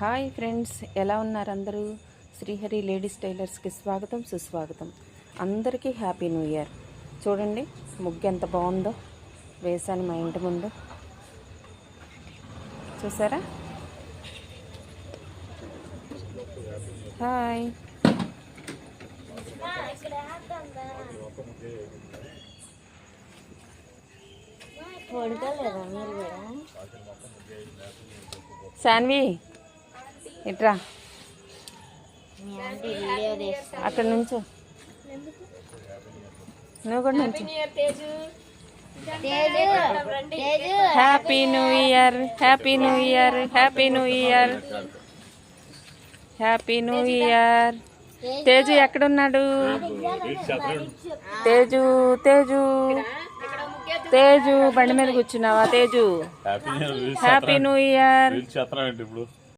Hi friends, ఎలా ఉన్నారు అందరూ? శ్రీహరి లేడీస్ టైలర్స్కి స్వాగతం సుస్వాగతం. అందరికీ హ్యాపీ న్యూ ఇయర్. చూడండి ముగ్గు ఎంత బాగుందో వేసాను మా ఇంటి ముందు. చూసారా? హాయ్. శాన్వి ఇట్రా, అక్కడ నుంచో, నువ్వు కూడా నుంచో. Happy new year, happy new year, happy new year, happy new year. Teju ఎక్కడున్నాడు? తేజు తేజు తేజు బండి మీద కూర్చున్నావా? Teju happy new year.